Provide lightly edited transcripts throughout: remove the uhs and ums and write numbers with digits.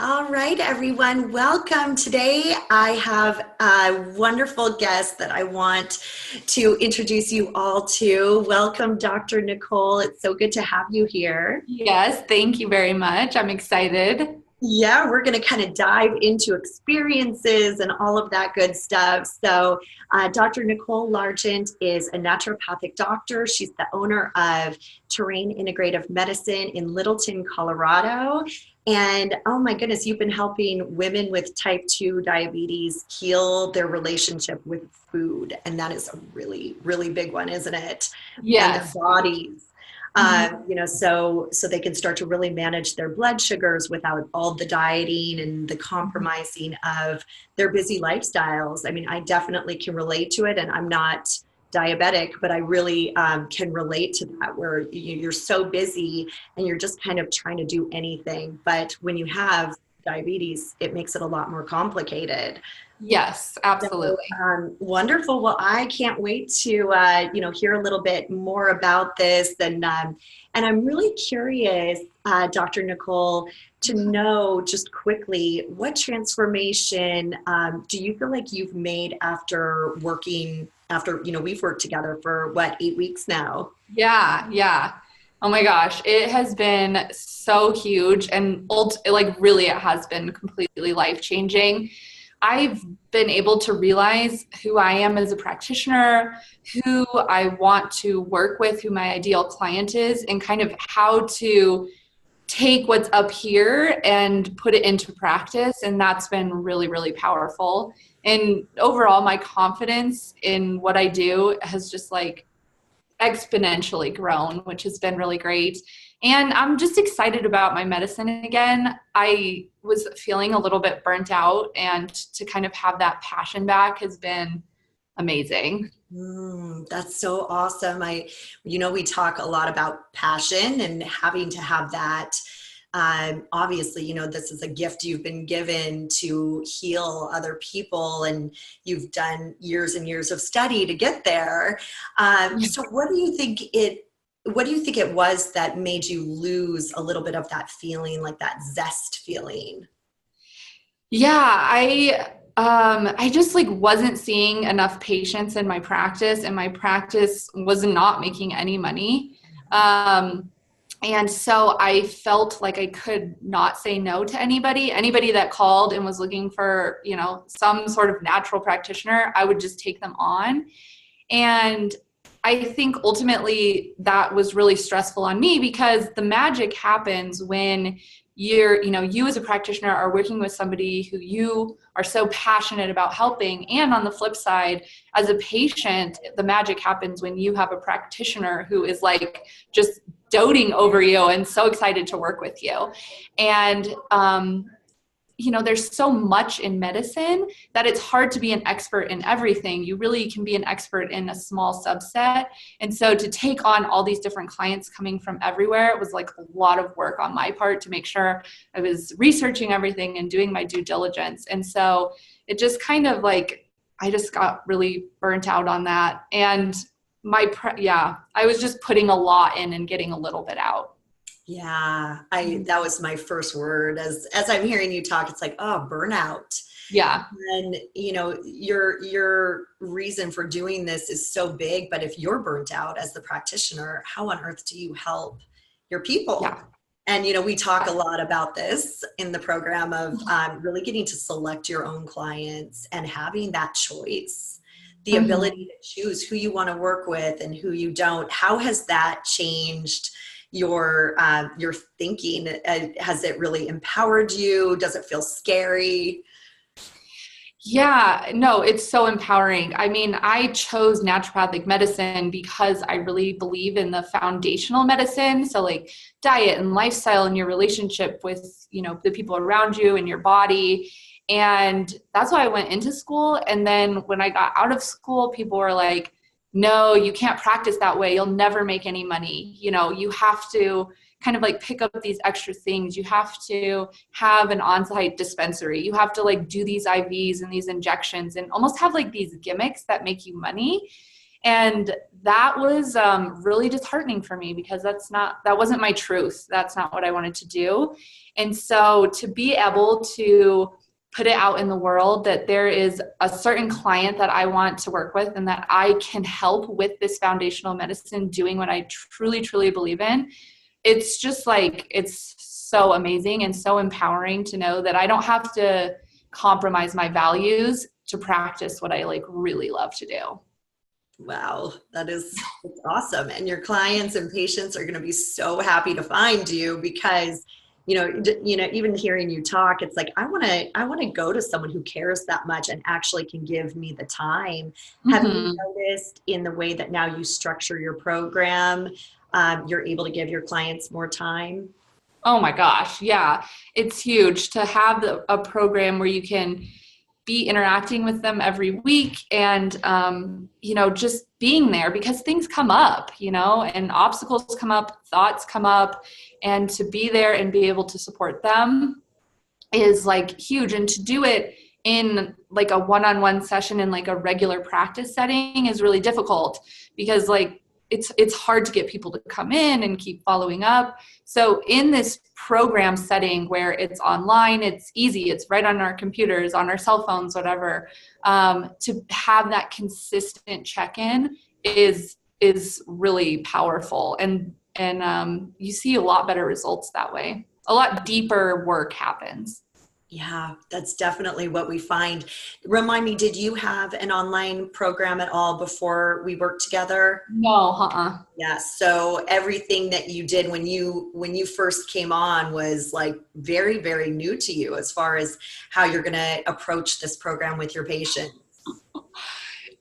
All right, everyone, welcome. Today I have a wonderful guest that I want to introduce you all to. Welcome, Dr. Nicole. It's so good to have you here. Yes, thank you very much. I'm excited. Yeah, we're going to kind of dive into experiences and all of that good stuff. So, Dr. Nicole Largent is a naturopathic doctor. She's the owner of Terrain Integrative Medicine in Littleton, Colorado. And oh my goodness, you've been helping women with type 2 diabetes heal their relationship with food. And that is a really, really big one, isn't it? And their Yes. bodies. Mhm. So they can start to really manage their blood sugars without all the dieting and the compromising of their busy lifestyles. I mean, I definitely can relate to it, and I'm not diabetic, but I really can relate to that, where you're so busy and you're just kind of trying to do anything. But when you have diabetes, it makes it a lot more complicated. Yes, So, absolutely. wonderful. Well, I can't wait to hear a little bit more about this, and I'm really curious, Dr. Nicole, to know just quickly what transformation do you feel like you've made after working after we've worked together for what, 8 weeks now? Yeah, yeah. Oh my gosh, it has been so huge and like really it has been completely life-changing. I've been able to realize who I am as a practitioner, who I want to work with, who my ideal client is, and kind of how to take what's up here and put it into practice. And that's been really, really powerful. And overall, my confidence in what I do has just like exponentially grown, which has been really great. And I'm just excited about my medicine again. I was feeling a little bit burnt out, and to kind of have that passion back has been amazing. That's so awesome. We talk a lot about passion and having to have that. Obviously, this is a gift you've been given to heal other people, and you've done years and years of study to get there. So, what do you think it was that made you lose a little bit of that feeling, like that zest feeling? Yeah, I just like wasn't seeing enough patients in my practice, and my practice was not making any money. Um, and so I felt like I could not say no to anybody that called and was looking for, some sort of natural practitioner. I would just take them on. And I think ultimately that was really stressful on me, because the magic happens when you as a practitioner are working with somebody who you are so passionate about helping. And on the flip side, as a patient, the magic happens when you have a practitioner who is like just doting over you and so excited to work with you. And, there's so much in medicine that it's hard to be an expert in everything. You really can be an expert in a small subset. And so to take on all these different clients coming from everywhere, it was like a lot of work on my part to make sure I was researching everything and doing my due diligence. And so it just kind of like, I just got really burnt out on that. And I was just putting a lot in and getting a little bit out. Yeah, that was my first word. As I'm hearing you talk, it's like, oh, burnout. Yeah. And your reason for doing this is so big, but if you're burnt out as the practitioner, how on earth do you help your people? Yeah. And we talk a lot about this in the program of really getting to select your own clients and having that choice, the ability Mhm. to choose who you want to work with and who you don't. How has that changed your thinking? Has it really empowered you? Does it feel scary? Yeah, no, it's so empowering. I mean, I chose naturopathic medicine because I really believe in the foundational medicine. So like diet and lifestyle and your relationship with, the people around you and your body. And that's why I went into school. And then when I got out of school, people were like, no, you can't practice that way. You'll never make any money. You have to kind of like pick up these extra things. You have to have an on-site dispensary. You have to like do these IVs and these injections and almost have like these gimmicks that make you money. And that was really disheartening for me because that wasn't my truth. That's not what I wanted to do. And so to be able to put it out in the world that there is a certain client that I want to work with and that I can help with this foundational medicine doing what I truly, truly believe in, it's just like, it's so amazing and so empowering to know that I don't have to compromise my values to practice what I like really love to do. Wow, that's awesome. And your clients and patients are going to be so happy to find you because, even hearing you talk, it's like, I want to go to someone who cares that much and actually can give me the time. Have you noticed in the way that now you structure your program, you're able to give your clients more time? Oh my gosh. Yeah. It's huge to have a program where you can be interacting with them every week and, just being there because things come up, and obstacles come up, thoughts come up, and to be there and be able to support them is like huge. And to do it in like a one-on-one session in like a regular practice setting is really difficult because like it's hard to get people to come in and keep following up. So in this program setting where it's online, it's easy, it's right on our computers, on our cell phones, whatever, to have that consistent check-in is really powerful. And you see a lot better results that way. A lot deeper work happens. Yeah, that's definitely what we find. Remind me, did you have an online program at all before we worked together? No, Yeah, so everything that you did when you first came on was like very, very new to you as far as how you're going to approach this program with your patients.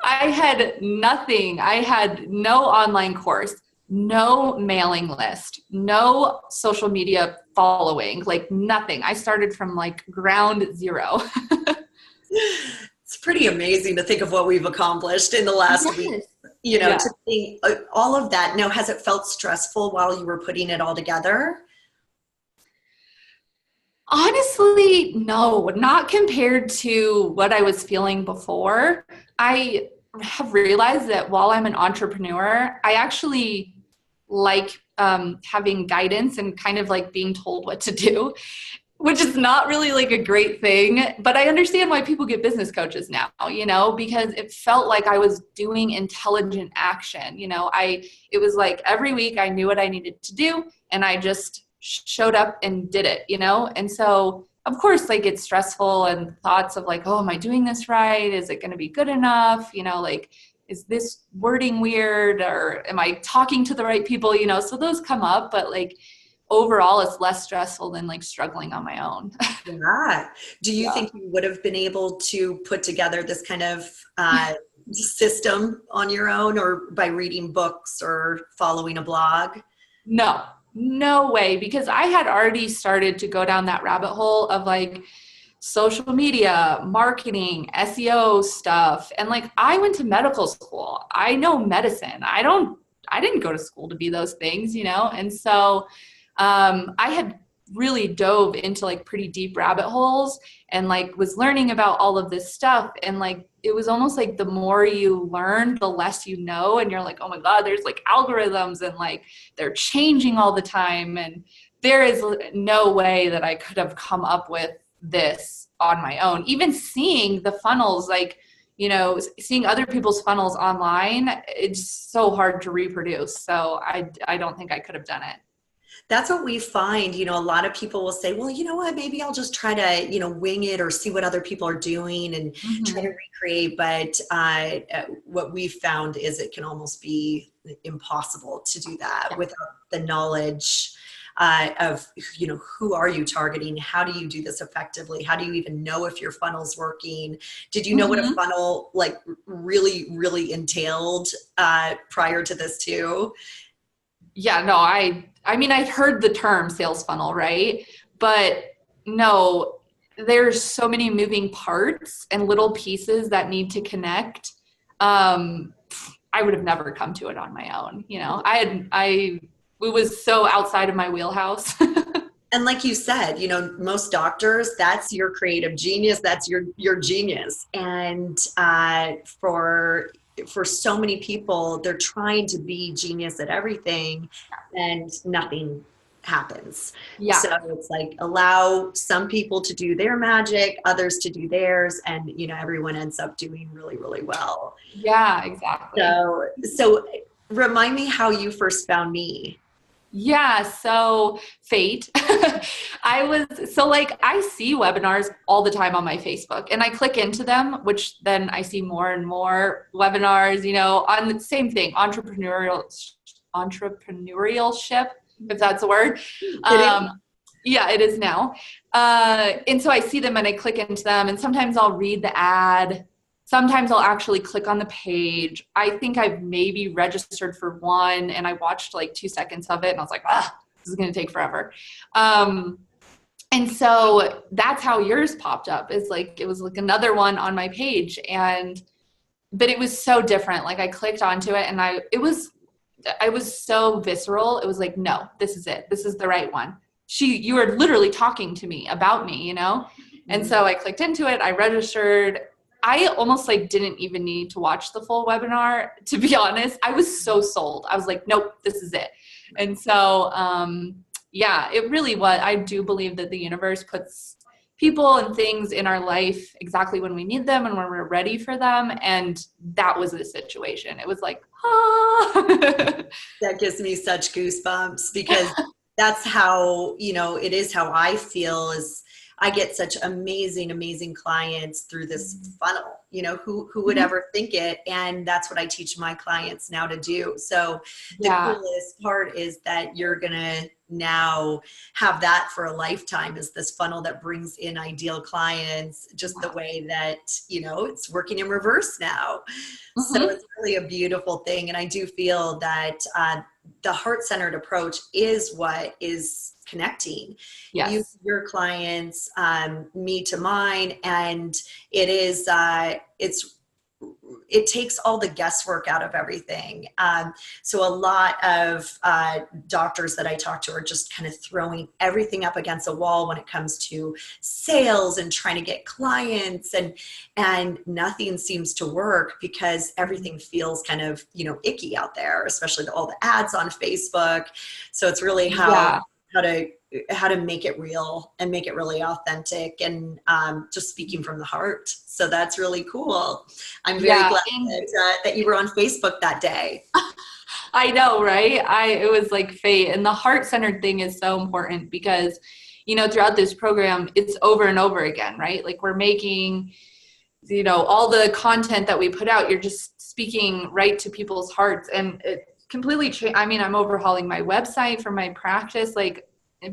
I had nothing. I had no online course, no mailing list, no social media following, like nothing. I started from like ground zero. It's pretty amazing to think of what we've accomplished in the last week. Yeah. To think all of that. Now, has it felt stressful while you were putting it all together? Honestly, no, not compared to what I was feeling before. I have realized that while I'm an entrepreneur, I actually like having guidance and kind of like being told what to do, which is not really like a great thing. But I understand why people get business coaches now, because it felt like I was doing intelligent action. It was like every week I knew what I needed to do and I just showed up and did it, And so of course, like it's stressful and thoughts of like, oh, am I doing this right? Is it going to be good enough? Is this wording weird or am I talking to the right people? So those come up, but like overall it's less stressful than like struggling on my own. Yeah. Do you think you would have been able to put together this kind of system on your own or by reading books or following a blog? No way, because I had already started to go down that rabbit hole of like social media, marketing, SEO stuff. And like, I went to medical school. I know medicine. I didn't go to school to be those things, And so I had really dove into like pretty deep rabbit holes and like was learning about all of this stuff. And like, it was almost like the more you learn, the less you know. And you're like, oh my God, there's like algorithms and like they're changing all the time. And there is no way that I could have come up with this on my own. Even seeing the funnels, like, seeing other people's funnels online, it's so hard to reproduce. So I don't think I could have done it. That's what we find. A lot of people will say, well, you know what, maybe I'll just try to, wing it or see what other people are doing and try to recreate. But what we've found is it can almost be impossible to do that without the knowledge of, who are you targeting? How do you do this effectively? How do you even know if your funnel's working? Did you know what a funnel like really, really entailed prior to this too? Yeah, no, I mean, I'd heard the term sales funnel, right? But no, there's so many moving parts and little pieces that need to connect. I would have never come to it on my own. It was so outside of my wheelhouse. And like you said, most doctors, that's your creative genius. That's your genius. And for for so many people, they're trying to be genius at everything and nothing happens. Yeah. So it's like, allow some people to do their magic, others to do theirs, and everyone ends up doing really, really well. Yeah, exactly. So remind me how you first found me. Yeah, so fate. I see webinars all the time on my Facebook, and I click into them, which then I see more and more webinars, on the same thing, entrepreneurship, if that's a word. Yeah, it is now. And so I see them and I click into them, and sometimes I'll read the ad. Sometimes I'll actually click on the page. I think I've maybe registered for one, and I watched like 2 seconds of it, and I was like, this is going to take forever. And so that's how yours popped up. It was like another one on my page, but it was so different. Like I clicked onto it, and I was so visceral. It was like, no, this is it. This is the right one. You are literally talking to me about me, And so I clicked into it. I registered. I almost didn't even need to watch the full webinar, to be honest. I was so sold. I was like, nope, this is it. And so, it really was. I do believe that the universe puts people and things in our life exactly when we need them and when we're ready for them. And that was the situation. It was like, That gives me such goosebumps, because that's how, it is how I feel. Is I get such amazing clients through this funnel, who would ever think it? And that's what I teach my clients now to do. So the coolest part is that you're going to now have that for a lifetime, is this funnel that brings in ideal clients, just the way that, it's working in reverse now. So it's really a beautiful thing. And I do feel that the heart-centered approach is what is connecting your clients, me to mine. And it takes all the guesswork out of everything. So a lot of doctors that I talk to are just kind of throwing everything up against a wall when it comes to sales and trying to get clients, and nothing seems to work because everything feels kind of, icky out there, especially all the ads on Facebook. So it's really how to make it real and make it really authentic, and just speaking from the heart. So that's really cool. I'm very glad that you were on Facebook that day. I know, right? It was like fate. And the heart-centered thing is so important because, throughout this program, it's over and over again, right? Like we're making, all the content that we put out, you're just speaking right to people's hearts. And it completely changed. I mean, I'm overhauling my website for my practice,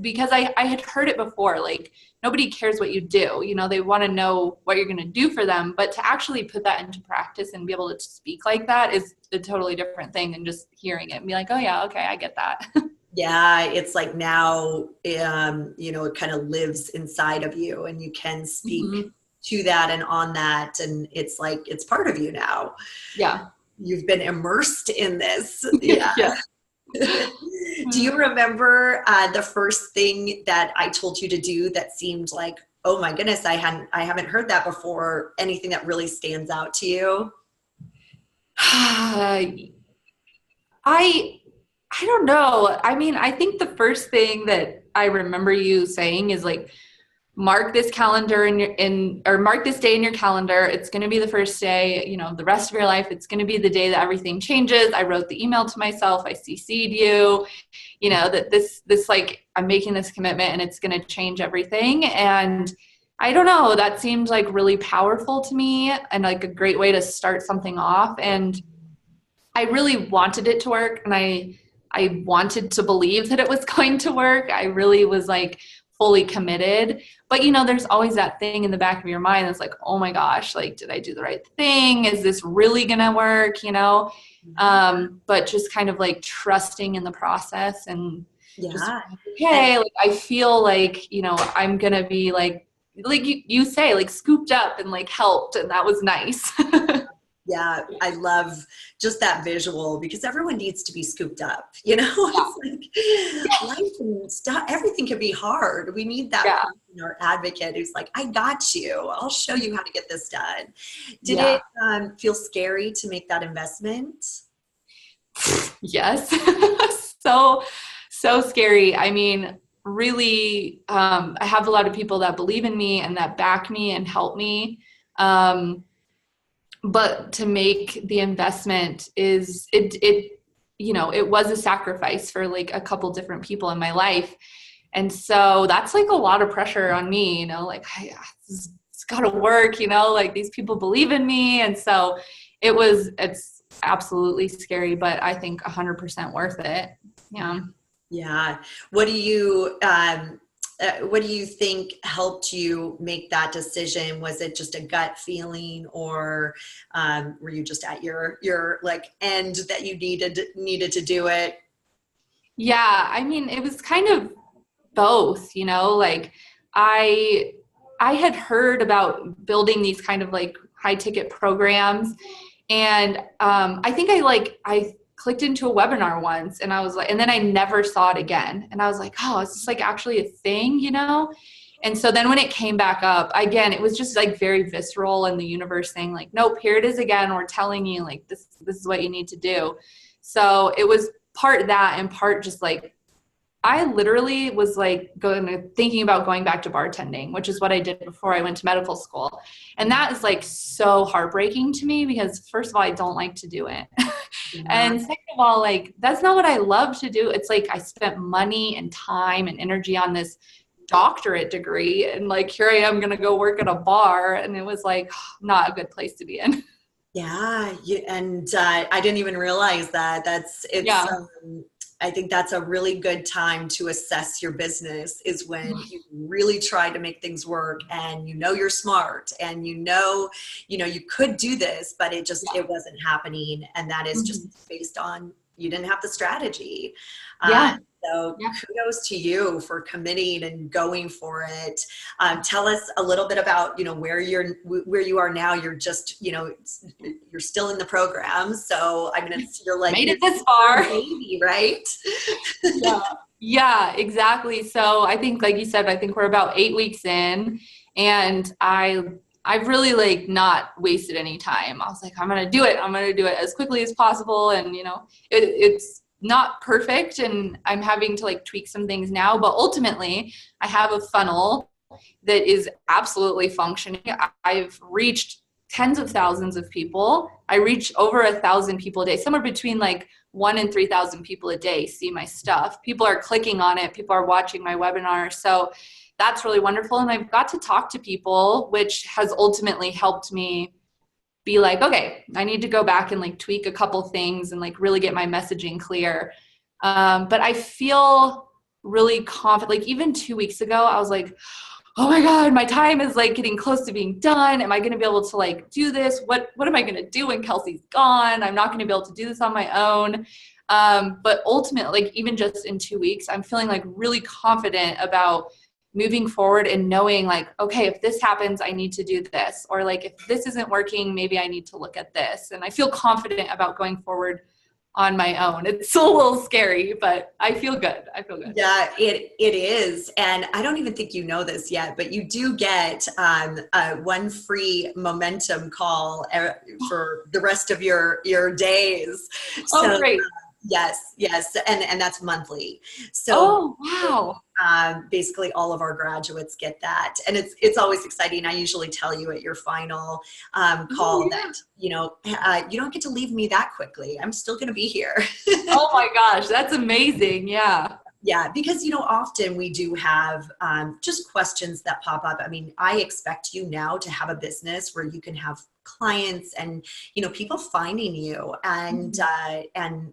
because I had heard it before, nobody cares what you do. They want to know what you're going to do for them, but to actually put that into practice and be able to speak like that is a totally different thing than just hearing it and be like, oh yeah, okay, I get that. Yeah, it's like now, it kind of lives inside of you, and you can speak to that and on that, and it's like it's part of you now. Yeah, you've been immersed in this. Yeah. Do you remember the first thing that I told you to do that seemed like, oh my goodness, I haven't heard that before? Anything that really stands out to you? I don't know. I mean, I think the first thing that I remember you saying is mark this calendar mark this day in your calendar. It's going to be the first day, the rest of your life. It's going to be the day that everything changes. I wrote the email to myself. I CC'd you, that this I'm making this commitment and it's going to change everything. And I don't know, that seemed really powerful to me and a great way to start something off. And I really wanted it to work. And I wanted to believe that it was going to work. I really was fully committed. But, there's always that thing in the back of your mind that's oh my gosh, did I do the right thing? Is this really going to work? But just kind of trusting in the process and I feel I'm going to be you say, scooped up and helped. And that was nice. Yeah, I love just that visual because everyone needs to be scooped up, you know? Yeah. It's like life and stuff, everything can be hard. We need that Yeah. person or advocate who's like, I got you. I'll show you how to get this done. Did Yeah. it feel scary to make that investment? Yes. So, so scary. I mean, really, I have a lot of people that believe in me and that back me and help me. But to make the investment it was a sacrifice for like a couple different people in my life. And so that's like a lot of pressure on me, like it's got to work, like these people believe in me. And so it's absolutely scary, but I think 100% worth it. Yeah. Yeah. What do you think helped you make that decision? Was it just a gut feeling, or were you just at your like end that you needed to do it? Yeah. I mean, it was kind of both, like I I had heard about building these kind of like high ticket programs. And I think I clicked into a webinar once and I was like, and then I never saw it again. And I was like, oh, is this like actually a thing? And so then when it came back up again, it was just like very visceral, and the universe saying like, nope, here it is again. We're telling you like, this is what you need to do. So it was part that and part just like, I literally was like thinking about going back to bartending, which is what I did before I went to medical school. And that is like so heartbreaking to me because first of all, I don't like to do it. Yeah. And second of all, like that's not what I love to do. It's like I spent money and time and energy on this doctorate degree, and like here I am going to go work at a bar, and it was like not a good place to be in. Yeah, and I didn't even realize that. Yeah. I think that's a really good time to assess your business is when you really try to make things work, and you're smart, and you could do this, but it wasn't happening, and that is just based on you didn't have the strategy. Yeah. So Yeah. kudos to you for committing and going for it. Tell us a little bit about, where you are now. You're just, you're still in the program. So I mean, you're like, Made it this far. Baby, right? Yeah. Yeah, exactly. So I think, like you said, I think we're about 8 weeks in, and I've really like not wasted any time. I was like, I'm going to do it. I'm going to do it as quickly as possible. And, it's not perfect, and I'm having to like tweak some things now, but ultimately I have a funnel that is absolutely functioning. I've reached tens of thousands of people. I reach over 1,000 people a day, somewhere between like 1,000 and 3,000 people a day see my stuff. People are clicking on it. People are watching my webinar. So that's really wonderful. And I've got to talk to people, which has ultimately helped me be like, okay, I need to go back and like tweak a couple things and like really get my messaging clear. But I feel really confident. Like even 2 weeks ago, I was like, oh my God, my time is like getting close to being done. Am I going to be able to like do this? What am I going to do when Kelsey's gone? I'm not going to be able to do this on my own. But ultimately, like even just in 2 weeks, I'm feeling like really confident about moving forward and knowing like, okay, if this happens, I need to do this. Or like, if this isn't working, maybe I need to look at this. And I feel confident about going forward on my own. It's a little scary, but I feel good. Yeah, it is. And I don't even think you know this yet, but you do get one free momentum call for the rest of your days. Oh, So great. yes. And that's monthly. So Oh, wow. basically all of our graduates get that. And it's always exciting. I usually tell you at your final call that, you don't get to leave me that quickly. I'm still going to be here. Oh my gosh, that's amazing. Yeah. Yeah, because, often we do have just questions that pop up. I mean, I expect you now to have a business where you can have clients and, people finding you and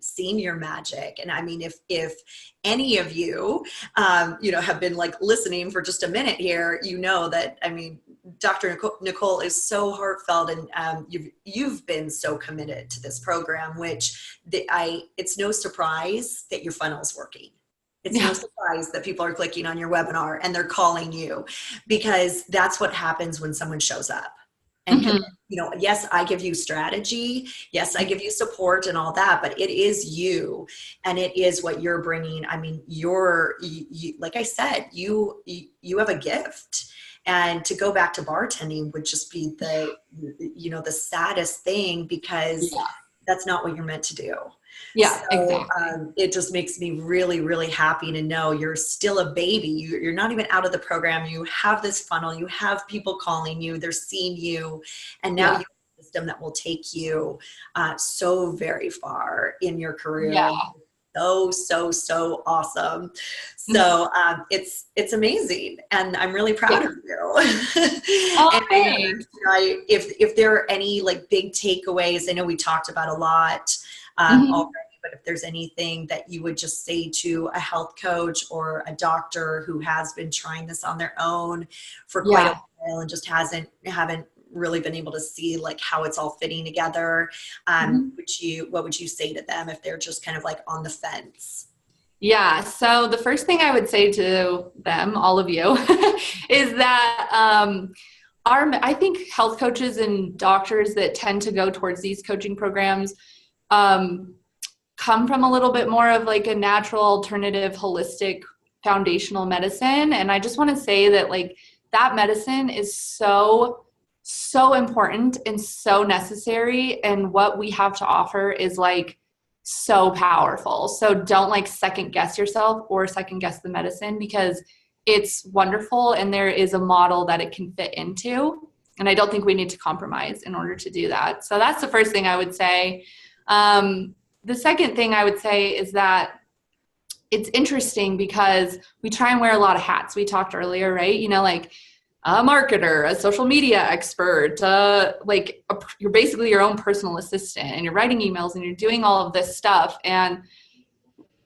seeing your magic. And I mean, if any of you, have been like listening for just a minute here, that, I mean, Dr. Nicole is so heartfelt, and you've been so committed to this program, which it's no surprise that your funnel's working. It's no surprise that people are clicking on your webinar and they're calling you, because that's what happens when someone shows up. and yes, I give you strategy. Yes, I give you support and all that, but it is you, and it is what you're bringing. I mean, you, like I said, you have a gift, and to go back to bartending would just be the saddest thing, because that's not what you're meant to do. Yeah, So exactly. it just makes me really, really happy to know you're still a baby. You're not even out of the program. You have this funnel. You have people calling you. They're seeing you. And now you have a system that will take you so very far in your career. Yeah. So awesome. So it's amazing, and I'm really proud of you. Oh, And thanks. if there are any like big takeaways, I know we talked about a lot already, but if there's anything that you would just say to a health coach or a doctor who has been trying this on their own for quite a while and just haven't really been able to see like how it's all fitting together, what would you say to them if they're just kind of like on the fence? Yeah. So the first thing I would say to them, all of you, is that I think health coaches and doctors that tend to go towards these coaching programs come from a little bit more of like a natural, alternative, holistic, foundational medicine. And I just want to say that like that medicine is so important and so necessary. And what we have to offer is like so powerful. So don't like second guess yourself or second guess the medicine, because it's wonderful and there is a model that it can fit into. And I don't think we need to compromise in order to do that. So that's the first thing I would say. The second thing I would say is that it's interesting because we try and wear a lot of hats. We talked earlier, right? Like a marketer, a social media expert, you're basically your own personal assistant, and you're writing emails and you're doing all of this stuff. And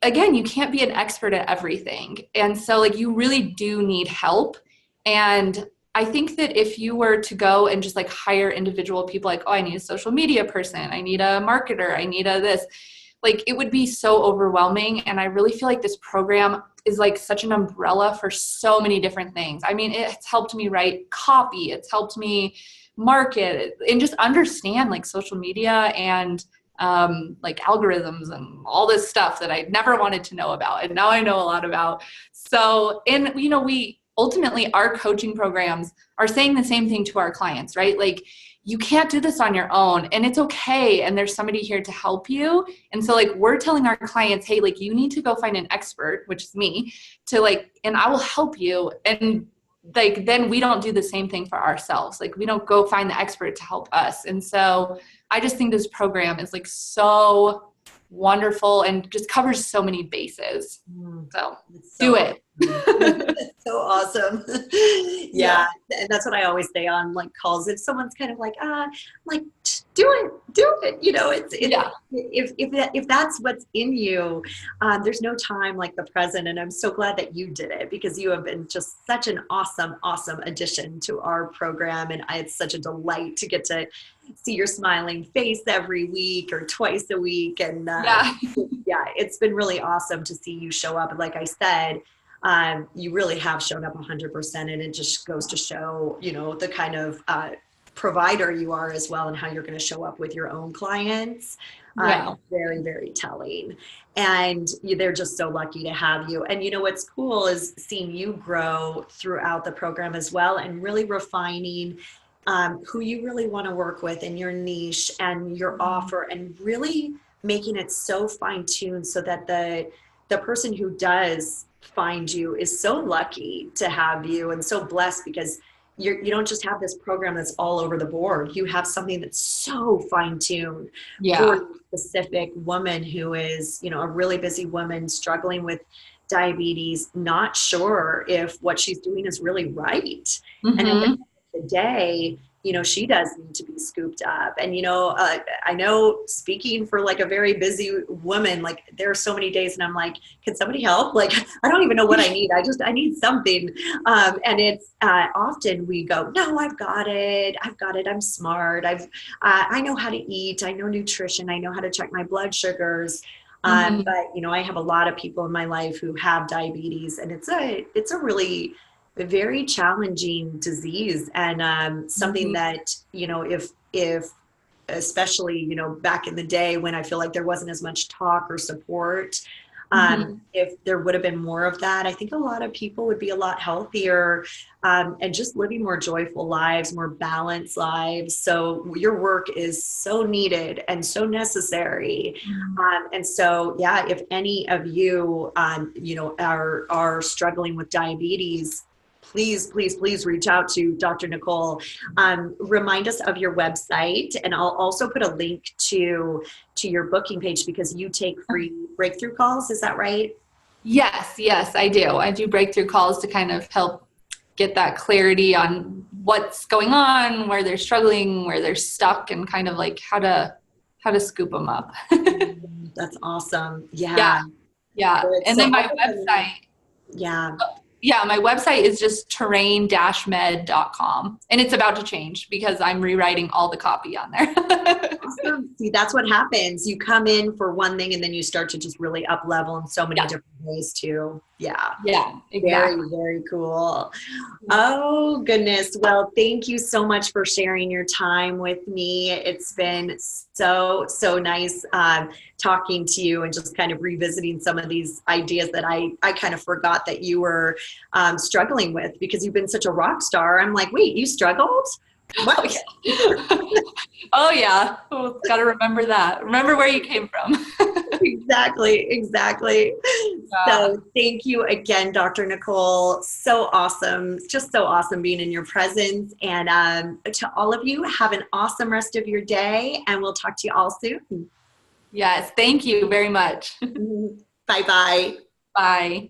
again, you can't be an expert at everything. And so like you really do need help. And I think that if you were to go and just like hire individual people, like, oh, I need a social media person, I need a marketer, I need a this, like it would be so overwhelming. And I really feel like this program is like such an umbrella for so many different things. I mean, it's helped me write copy, it's helped me market and just understand like social media and like algorithms and all this stuff that I never wanted to know about. And now I know a lot about. So, and we ultimately, our coaching programs are saying the same thing to our clients, right? Like you can't do this on your own, and it's okay. And there's somebody here to help you. And so like, we're telling our clients, hey, like you need to go find an expert, which is me, to like, and I will help you. And like, then we don't do the same thing for ourselves. Like we don't go find the expert to help us. And so I just think this program is like so wonderful and just covers so many bases. So do it. It's so awesome. Yeah. And that's what I always say on like calls. If someone's kind of like, like do it. It's if that's what's in you, there's no time like the present. And I'm so glad that you did it, because you have been just such an awesome addition to our program. And it's such a delight to get to see your smiling face every week or twice a week. And it's been really awesome to see you show up. And like I said, you really have shown up 100%, and it just goes to show, the kind of provider you are as well, and how you're going to show up with your own clients. Very, very telling. And they're just so lucky to have you. And what's cool is seeing you grow throughout the program as well, and really refining who you really want to work with in your niche and your offer, and really making it so fine-tuned so that the person who does find you is so lucky to have you, and so blessed, because you don't just have this program that's all over the board. You have something that's so fine-tuned for a specific woman who is, a really busy woman struggling with diabetes, not sure if what she's doing is really right. And at the end of the day, she does need to be scooped up. And, I know, speaking for like a very busy woman, like there are so many days and I'm like, can somebody help? Like, I don't even know what I need. I need something. And it's often we go, no, I've got it. I'm smart. I know how to eat. I know nutrition. I know how to check my blood sugars. But, I have a lot of people in my life who have diabetes, and it's a really a very challenging disease, and something that, you know, if especially, you know, back in the day when I feel like there wasn't as much talk or support, if there would have been more of that, I think a lot of people would be a lot healthier, and just living more joyful lives, more balanced lives. So your work is so needed and so necessary. And so, yeah, if any of you, you know, are struggling with diabetes, please reach out to Dr. Nicole. Remind us of your website, and I'll also put a link to your booking page, because you take free breakthrough calls. Is that right? Yes, I do. I do breakthrough calls to kind of help get that clarity on what's going on, where they're struggling, where they're stuck, and kind of like how to scoop them up. That's awesome. Yeah. Good. And So then my website. yeah. Yeah, my website is just terrain-med.com, and it's about to change because I'm rewriting all the copy on there. Awesome. See, that's what happens. You come in for one thing and then you start to just really up level in so many different ways too. Yeah. Yeah, exactly. Very cool. Oh, goodness. Well, thank you so much for sharing your time with me. It's been so nice talking to you, and just kind of revisiting some of these ideas that I kind of forgot that you were struggling with, because you've been such a rock star. I'm like, wait, you struggled? What? Oh yeah. Oh, got to remember that. Remember where you came from. Exactly. Yeah. So thank you again, Dr. Nicole. So awesome. Just so awesome being in your presence. And to all of you, have an awesome rest of your day, and we'll talk to you all soon. Yes. Thank you very much. Bye-bye. Bye.